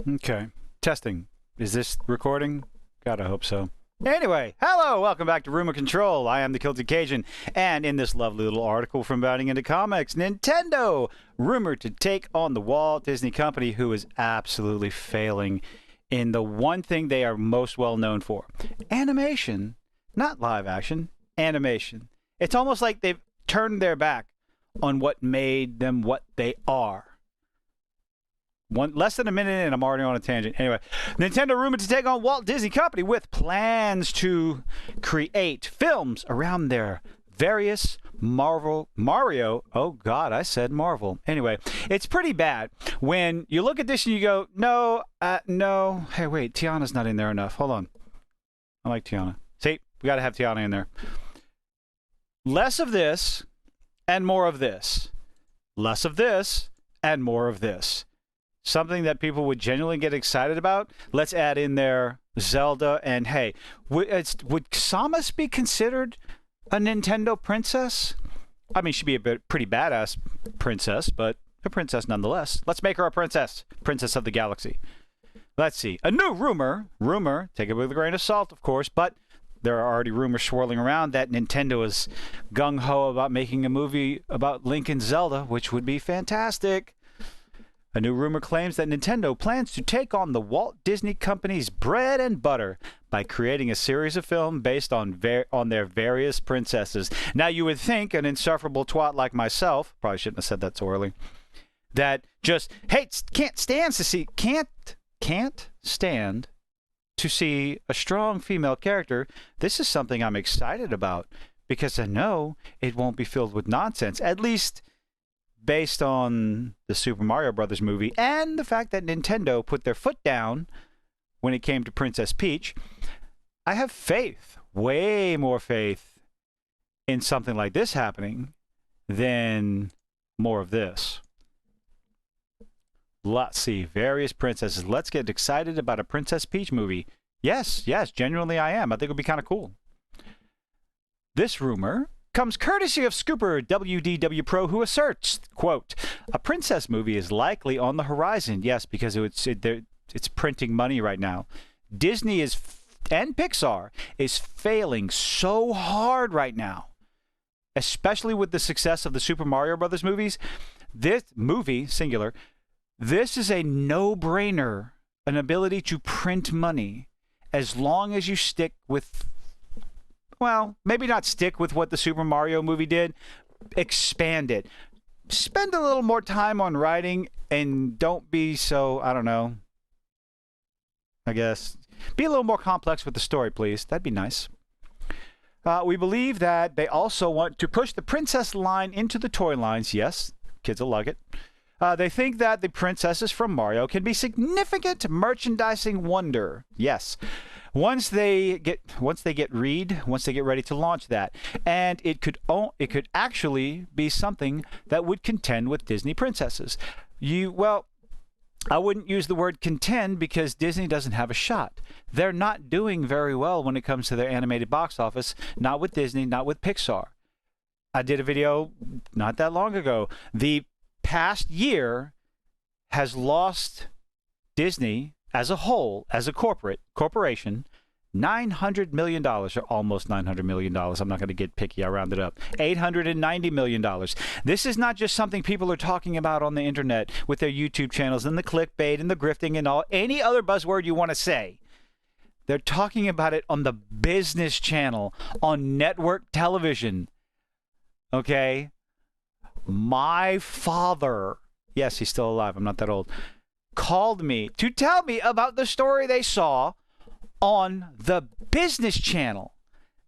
Okay. Testing. Is this recording? God, I hope so. Anyway, hello, welcome back to Rumor Control. I am the Kilted Cajun, and in this lovely little article from Bounding Into Comics, Nintendo rumored to take on the Walt Disney Company, who is absolutely failing in the one thing they are most well known for: animation, not live action, animation. It's almost like they've turned their back on what made them what they are. Less than a minute and I'm already on a tangent. Anyway, Nintendo rumored to take on Walt Disney Company with plans to create films around their various Mario. Oh God, I said Marvel. Anyway, it's pretty bad when you look at this and you go, no. Hey, wait, Tiana's not in there enough. Hold on. I like Tiana. See, we got to have Tiana in there. Less of this and more of this. Less of this and more of this. Something that people would genuinely get excited about. Let's add in there Zelda, and hey, would Samus be considered a Nintendo princess? I mean, she'd be a pretty badass princess, but a princess nonetheless. Let's make her a princess of the galaxy. Let's see. A new rumor, take it with a grain of salt, of course, but there are already rumors swirling around that Nintendo is gung-ho about making a movie about Link and Zelda, which would be fantastic. A new rumor claims that Nintendo plans to take on the Walt Disney Company's bread and butter by creating a series of films based on their various princesses. Now, you would think an insufferable twat like myself, probably shouldn't have said that so early, that just can't stand to see a strong female character. This is something I'm excited about because I know it won't be filled with nonsense, at least based on the Super Mario Brothers movie and the fact that Nintendo put their foot down when it came to Princess Peach. I have faith, way more faith, in something like this happening than more of this. Let's see, various princesses. Let's get excited about a Princess Peach movie. Yes, genuinely I am. I think it would be kind of cool. This rumor comes courtesy of Scooper WDW Pro, who asserts, quote, a princess movie is likely on the horizon. Yes, because it's printing money right now. Disney and Pixar is failing so hard right now, especially with the success of the Super Mario Brothers movies. This movie, singular, this is a no-brainer, an ability to print money as long as you stick with, well, maybe not stick with what the Super Mario movie did, expand it. Spend a little more time on writing and don't be so, I don't know, I guess. Be a little more complex with the story, please. That'd be nice. We believe that they also want to push the princess line into the toy lines. Yes, kids will like it. They think that the princesses from Mario can be significant merchandising wonder. Yes. Once they get ready to launch that, and it could actually be something that would contend with Disney princesses. I wouldn't use the word contend because Disney doesn't have a shot. They're not doing very well when it comes to their animated box office, not with Disney, not with Pixar. I did a video not that long ago. The past year has lost Disney as a whole, as a corporation, $900 million, or almost $900 million. I'm not going to get picky. I rounded up. $890 million. This is not just something people are talking about on the internet with their YouTube channels and the clickbait and the grifting and any other buzzword you want to say. They're talking about it on the business channel, on network television. Okay? My father, yes, he's still alive. I'm not that old, called me to tell me about the story they saw on the business channel.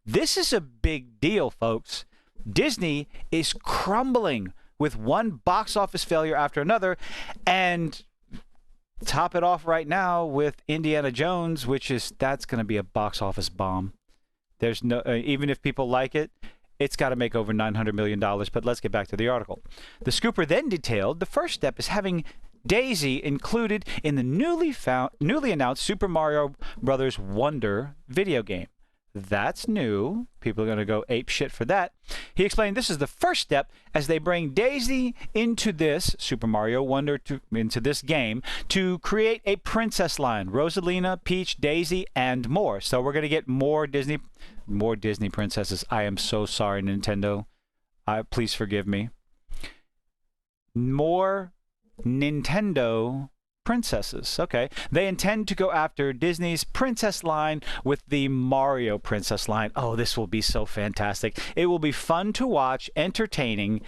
This is a big deal, folks. Disney is crumbling with one box office failure after another, and top it off right now with Indiana Jones, that's going to be a box office bomb. There's no, even if people like it, it's got to make over $900 million. But let's get back to the article. The Scooper then detailed the first step is having Daisy included in the newly announced Super Mario Brothers Wonder video game. That's new. People are going to go ape shit for that. He explained this is the first step as they bring Daisy into this Super Mario Wonder into this game to create a princess line. Rosalina, Peach, Daisy, and more. So we're going to get more Disney princesses. I am so sorry, Nintendo. Please forgive me. More Nintendo princesses. Okay. They intend to go after Disney's princess line with the Mario princess line. Oh, this will be so fantastic. It will be fun to watch, entertaining,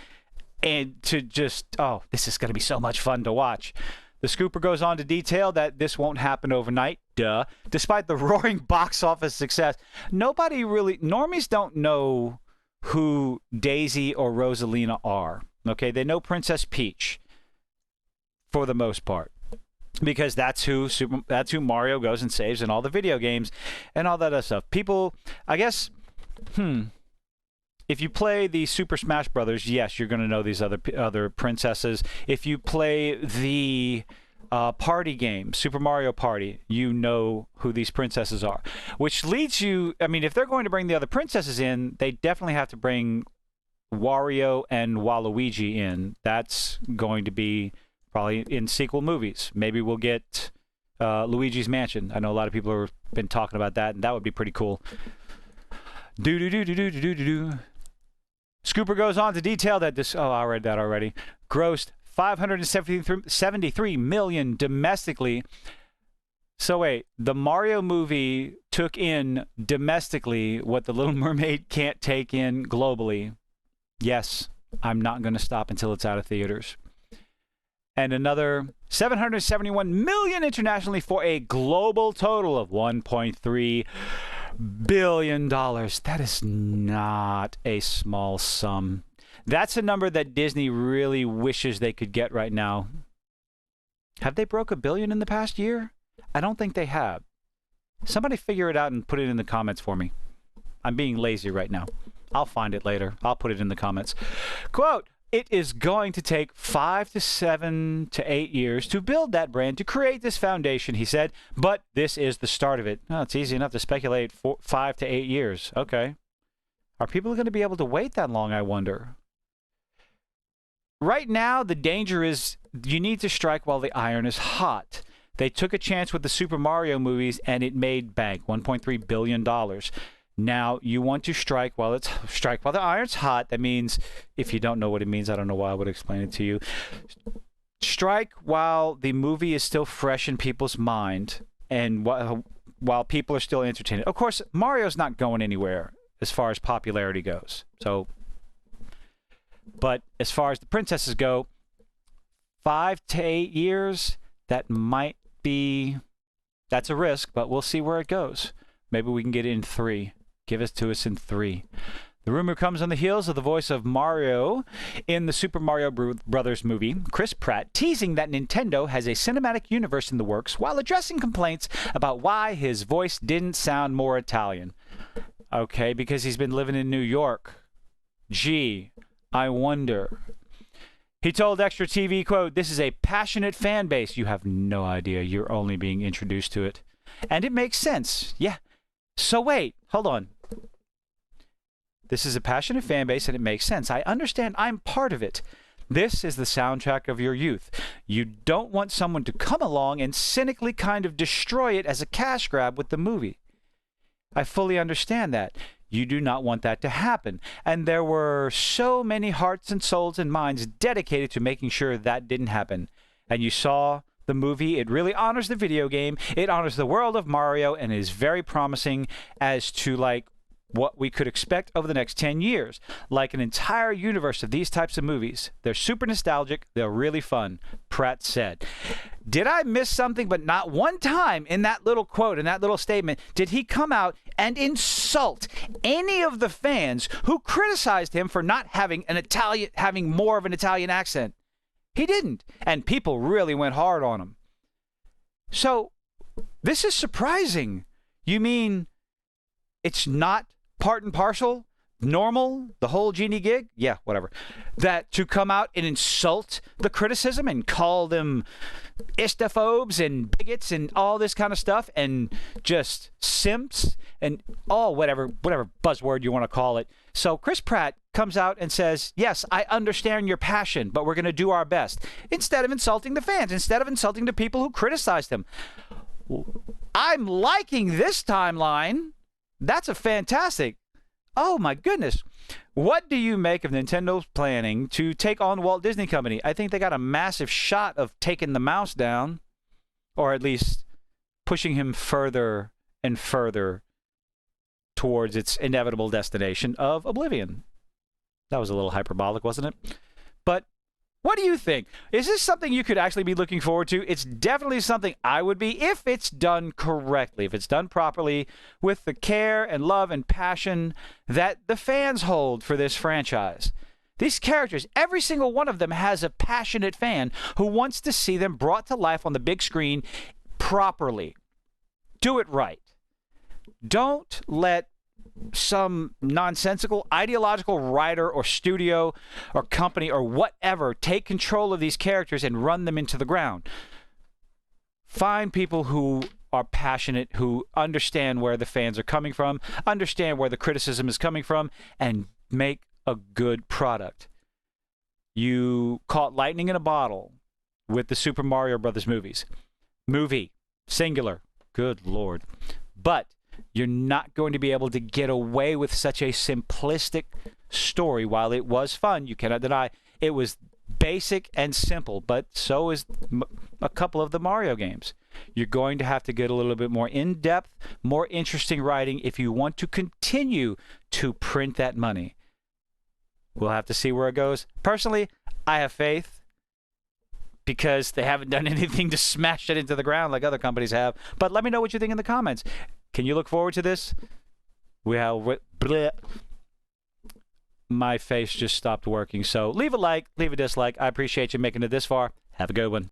and to just, oh, this is going to be so much fun to watch. The scooper goes on to detail that this won't happen overnight. Duh. Despite the roaring box office success, normies don't know who Daisy or Rosalina are. Okay. They know Princess Peach for the most part, because that's who Mario goes and saves in all the video games and all that other stuff. People, I guess, if you play the Super Smash Brothers, yes, you're going to know these other princesses. If you play the party game, Super Mario Party, you know who these princesses are. Which leads you, I mean, if they're going to bring the other princesses in, they definitely have to bring Wario and Waluigi in. That's going to be probably in sequel movies. Maybe we'll get Luigi's Mansion. I know a lot of people have been talking about that, and that would be pretty cool. Scooper goes on to detail that this, oh, I read that already, grossed $573 million domestically. So wait, the Mario movie took in domestically what The Little Mermaid can't take in globally. Yes, I'm not going to stop until it's out of theaters. And another $771 million internationally for a global total of $1.3 billion. That is not a small sum. That's a number that Disney really wishes they could get right now. Have they broke $1 billion in the past year? I don't think they have. Somebody figure it out and put it in the comments for me. I'm being lazy right now. I'll find it later. I'll put it in the comments. Quote, "It is going to take 5 to 7 to 8 years to build that brand, to create this foundation," he said, "but this is the start of it." Oh, it's easy enough to speculate 5 to 8 years. Okay. Are people going to be able to wait that long, I wonder? Right now, the danger is you need to strike while the iron is hot. They took a chance with the Super Mario movies, and it made bank, $1.3 billion. Now, you want to strike while the iron's hot. That means, if you don't know what it means, I don't know why I would explain it to you. Strike while the movie is still fresh in people's mind and while people are still entertained. Of course, Mario's not going anywhere as far as popularity goes. So, but as far as the princesses go, 5 to 8 years, that's a risk, but we'll see where it goes. Maybe we can get it in 3. Give it to us in 3. The rumor comes on the heels of the voice of Mario in the Super Mario Brothers movie, Chris Pratt, teasing that Nintendo has a cinematic universe in the works while addressing complaints about why his voice didn't sound more Italian. Okay, because he's been living in New York. Gee, I wonder. He told Extra TV, quote, "This is a passionate fan base. You have no idea. You're only being introduced to it. And it makes sense. Yeah. So wait, hold on. This is a passionate fan base and it makes sense. I understand. I'm part of it. This is the soundtrack of your youth. You don't want someone to come along and cynically kind of destroy it as a cash grab with the movie. I fully understand that. You do not want that to happen. And there were so many hearts and souls and minds dedicated to making sure that didn't happen. And you saw the movie. It really honors the video game. It honors the world of Mario and is very promising as to like what we could expect over the next 10 years. Like an entire universe of these types of movies. They're super nostalgic. They're really fun," Pratt said. Did I miss something? But not one time in that little quote, in that little statement, did he come out and insult any of the fans who criticized him for not having more of an Italian accent. He didn't. And people really went hard on him. So, this is surprising. You mean it's not part and parcel, normal, the whole genie gig? Yeah, whatever. That to come out and insult the criticism and call them istaphobes and bigots and all this kind of stuff and just simps and whatever buzzword you want to call it. So Chris Pratt comes out and says, yes, I understand your passion, but we're going to do our best. Instead of insulting the fans, instead of insulting the people who criticized him. I'm liking this timeline. That's a fantastic. Oh, my goodness. What do you make of Nintendo's planning to take on Walt Disney Company? I think they got a massive shot of taking the mouse down, or at least pushing him further and further towards its inevitable destination of oblivion. That was a little hyperbolic, wasn't it? But what do you think? Is this something you could actually be looking forward to? It's definitely something I would be if it's done correctly, if it's done properly with the care and love and passion that the fans hold for this franchise. These characters, every single one of them has a passionate fan who wants to see them brought to life on the big screen properly. Do it right. Don't let some nonsensical ideological writer or studio or company or whatever take control of these characters and run them into the ground. Find people who are passionate, who understand where the fans are coming from, understand where the criticism is coming from, and make a good product. You caught lightning in a bottle with the Super Mario Brothers movies. Movie, singular, good Lord. But you're not going to be able to get away with such a simplistic story. While it was fun, you cannot deny it was basic and simple, but so is a couple of the Mario games. You're going to have to get a little bit more in-depth, more interesting writing if you want to continue to print that money. We'll have to see where it goes. Personally, I have faith because they haven't done anything to smash it into the ground like other companies have. But let me know what you think in the comments. Can you look forward to this? My face just stopped working. So leave a like, leave a dislike. I appreciate you making it this far. Have a good one.